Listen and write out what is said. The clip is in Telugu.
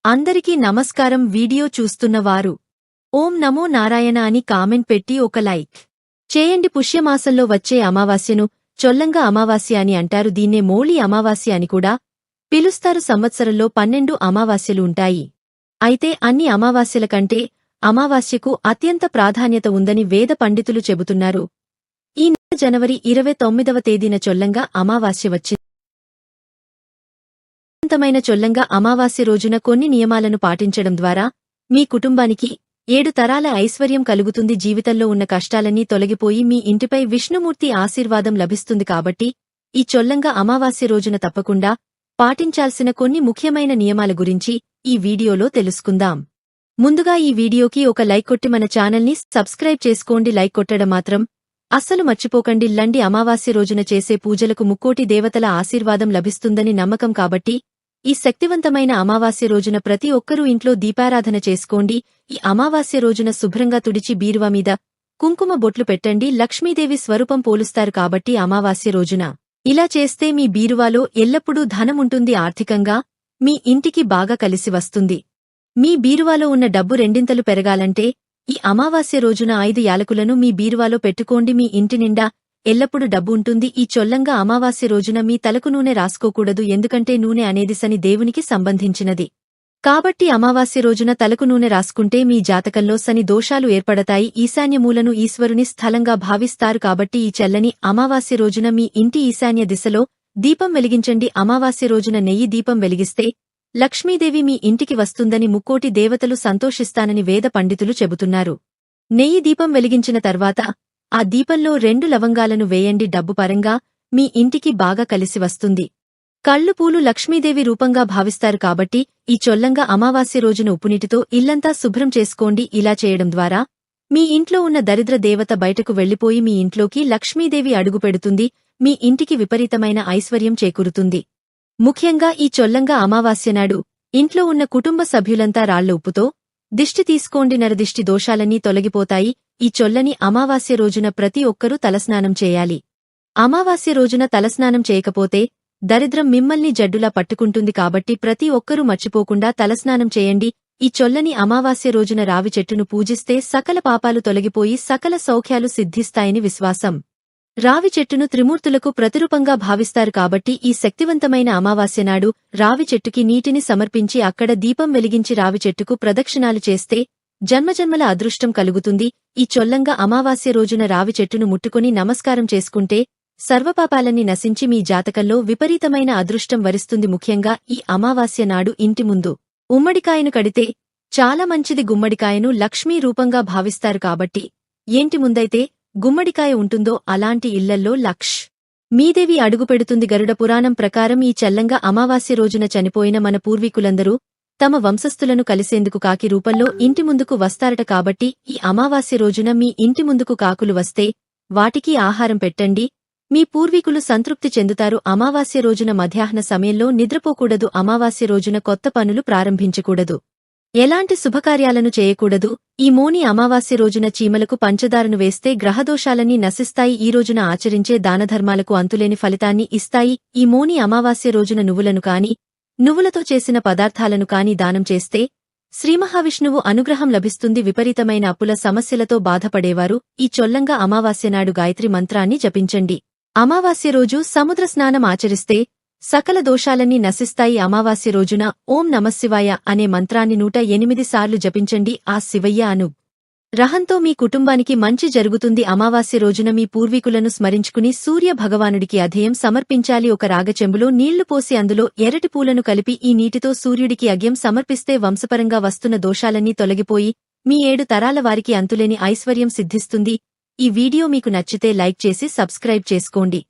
అందరికీ నమస్కారం. వీడియో చూస్తున్నవారు ఓం నమో నారాయణ అని కామెంట్ పెట్టి ఒక లైక్ చేయండి. పుష్యమాసంలో వచ్చే అమావాస్యను చొల్లంగా అమావాస్య అని అంటారు. దీన్నే మోళీ అమావాస్య అని కూడా పిలుస్తారు. సంవత్సరంలో 12 అమావాస్యలు ఉంటాయి. అయితే అన్ని అమావాస్యల కంటే అమావాస్యకు అత్యంత ప్రాధాన్యత ఉందని వేద పండితులు చెబుతున్నారు. ఈ నెల జనవరి 29వ తేదీన చొల్లంగా అమావాస్య వచ్చింది. చొల్లంగా అమావాస్య రోజున కొన్ని నియమాలను పాటించడం ద్వారా మీ కుటుంబానికి 7 తరాల ఐశ్వర్యం కలుగుతుంది. జీవితంలో ఉన్న కష్టాలన్నీ తొలగిపోయి మీ ఇంటిపై విష్ణుమూర్తి ఆశీర్వాదం లభిస్తుంది. కాబట్టి ఈ చొల్లంగా అమావాస్య రోజున తప్పకుండా పాటించాల్సిన కొన్ని ముఖ్యమైన నియమాల గురించి ఈ వీడియోలో తెలుసుకుందాం. ముందుగా ఈ వీడియోకి ఒక లైక్ కొట్టి మన ఛానల్ని సబ్స్క్రైబ్ చేసుకోండి. లైక్ కొట్టడం మాత్రం అస్సలు మర్చిపోకండి. లండి అమావాస్య రోజున చేసే పూజలకు ముక్కోటి దేవతల ఆశీర్వాదం లభిస్తుందని నమ్మకం. కాబట్టి ఈ శక్తివంతమైన అమావాస్య రోజున ప్రతి ఒక్కరూ ఇంట్లో దీపారాధన చేసుకోండి. ఈ అమావాస్య రోజున శుభ్రంగా తుడిచి బీరువా మీద కుంకుమ బొట్లు పెట్టండి. లక్ష్మీదేవి స్వరూపం పోలుస్తారు. కాబట్టి అమావాస్య రోజున ఇలా చేస్తే మీ బీరువాలో ఎల్లప్పుడూ ధనముంటుంది. ఆర్థికంగా మీ ఇంటికి బాగా కలిసి వస్తుంది. మీ బీరువాలో ఉన్న డబ్బు రెండింతలు పెరగాలంటే ఈ అమావాస్య రోజున 5 యాలకులను మీ బీరువాలో పెట్టుకోండి. మీ ఇంటి నిండా ఎల్లప్పుడూ డబ్బు ఉంటుంది. ఈ చొల్లంగా అమావాస్య రోజున మీ తలకు నూనె రాసుకోకూడదు. ఎందుకంటే నూనె అనేది శని దేవునికి సంబంధించినది. కాబట్టి అమావాస్య రోజున తలకు నూనె రాసుకుంటే మీ జాతకంలో శని దోషాలు ఏర్పడతాయి. ఈశాన్యమూలను ఈశ్వరుని స్థలంగా భావిస్తారు. కాబట్టి ఈ చల్లని అమావాస్య రోజున మీ ఇంటి ఈశాన్య దిశలో దీపం వెలిగించండి. అమావాస్య రోజున నెయ్యి దీపం వెలిగిస్తే లక్ష్మీదేవి మీ ఇంటికి వస్తుందని ముక్కోటి దేవతలు సంతోషిస్తానని వేద పండితులు చెబుతున్నారు. నెయ్యి దీపం వెలిగించిన తర్వాత ఆ దీపంలో 2 లవంగాలను వేయండి. డబ్బు పరంగా మీ ఇంటికి బాగా కలిసి వస్తుంది. కళ్ళు పూలు లక్ష్మీదేవి రూపంగా భావిస్తారు. కాబట్టి ఈ చొల్లంగా అమావాస్య రోజున ఉప్పునీటితో ఇల్లంతా శుభ్రం చేసుకోండి. ఇలా చేయడం ద్వారా మీ ఇంట్లో ఉన్న దరిద్ర దేవత బయటకు వెళ్లిపోయి మీ ఇంట్లోకి లక్ష్మీదేవి అడుగుపెడుతుంది. మీ ఇంటికి విపరీతమైన ఐశ్వర్యం చేకూరుతుంది. ముఖ్యంగా ఈ చొల్లంగా అమావాస్య నాడు ఇంట్లో ఉన్న కుటుంబ సభ్యులంతా రాళ్ల ఉప్పుతో దిష్టి తీసుకోండి. నరదిష్టి దోషాలన్నీ తొలగిపోతాయి. ఈ చొల్లని అమావాస్య రోజున ప్రతి ఒక్కరూ తలస్నానం చేయాలి. అమావాస్య రోజున తలస్నానం చేయకపోతే దరిద్రం మిమ్మల్ని జడ్డులా పట్టుకుంటుంది. కాబట్టి ప్రతి ఒక్కరూ మర్చిపోకుండా తలస్నానం చేయండి. ఈ చొల్లని అమావాస్య రోజున రావి చెట్టును పూజిస్తే సకల పాపాలు తొలగిపోయి సకల సౌఖ్యాలు సిద్ధిస్తాయని విశ్వాసం. రావి చెట్టును త్రిమూర్తులకు ప్రతిరూపంగా భావిస్తారు. కాబట్టి ఈ శక్తివంతమైన అమావాస్య నాడు రావి చెట్టుకి నీటిని సమర్పించి అక్కడ దీపం వెలిగించి రావి చెట్టుకు ప్రదక్షిణాలు చేస్తే జన్మజన్మల అదృష్టం కలుగుతుంది. ఈ చొల్లంగా అమావాస్య రోజున రావి చెట్టును ముట్టుకుని నమస్కారం చేసుకుంటే సర్వపాపాలన్నీ నశించి మీ జాతకంలో విపరీతమైన అదృష్టం వరిస్తుంది. ముఖ్యంగా ఈ అమావాస్య నాడు ఇంటి ముందు ఉమ్మడికాయను కడితే చాలా మంచిది. గుమ్మడికాయను లక్ష్మీ రూపంగా భావిస్తారు. కాబట్టి ఏంటి ముందైతే గుమ్మడికాయ ఉంటుందో అలాంటి ఇళ్లల్లో మీదేవి అడుగుపెడుతుంది. గరుడ పురాణం ప్రకారం ఈ చల్లంగా అమావాస్య రోజున చనిపోయిన మన పూర్వీకులందరూ తమ వంశస్థులను కలిసేందుకు కాకి రూపంలో ఇంటి ముందుకు వస్తారట. కాబట్టి ఈ అమావాస్య రోజున మీ ఇంటి ముందుకు కాకులు వస్తే వాటికి ఆహారం పెట్టండి. మీ పూర్వీకులు సంతృప్తి చెందుతారు. అమావాస్య రోజున మధ్యాహ్న సమయంలో నిద్రపోకూడదు. అమావాస్య రోజున కొత్త పనులు ప్రారంభించకూడదు. ఎలాంటి శుభకార్యాలను చేయకూడదు. ఈ మోని అమావాస్య రోజున చీమలకు పంచదారను వేస్తే గ్రహదోషాలన్నీ నశిస్తాయి. ఈ రోజున ఆచరించే దానధర్మాలకు అంతులేని ఫలితాన్ని ఇస్తాయి. ఈ మోని అమావాస్య రోజున నువ్వులను కాని నువ్వులతో చేసిన పదార్థాలను కాని దానం చేస్తే శ్రీమహావిష్ణువు అనుగ్రహం లభిస్తుంది. విపరీతమైన అప్పుల సమస్యలతో బాధపడేవారు ఈ చొల్లంగా అమావాస్య నాడు గాయత్రి మంత్రాన్ని జపించండి. అమావాస్య రోజు సముద్ర స్నానం ఆచరిస్తే సకల దోషాలన్నీ నశిస్తాయి. అమావాస్య రోజున ఓం నమశివాయ అనే మంత్రాన్ని 108 సార్లు జపించండి. ఆ శివయ్య అనుగ్రహంతో మీ కుటుంబానికి మంచి జరుగుతుంది. అమావాస్య రోజున మీ పూర్వీకులను స్మరించుకుని సూర్య భగవానుడికి అధేయం సమర్పించాలి. ఒక రాగచెంబులో నీళ్లు పోసి అందులో ఎర్రటి పూలను కలిపి ఈ నీటితో సూర్యుడికి అర్ఘ్యం సమర్పిస్తే వంశపరంగా వస్తున్న దోషాలన్నీ తొలగిపోయి మీ 7 తరాల వారికి అంతులేని ఐశ్వర్యం సిద్ధిస్తుంది. ఈ వీడియో మీకు నచ్చితే లైక్ చేసి సబ్స్క్రైబ్ చేసుకోండి.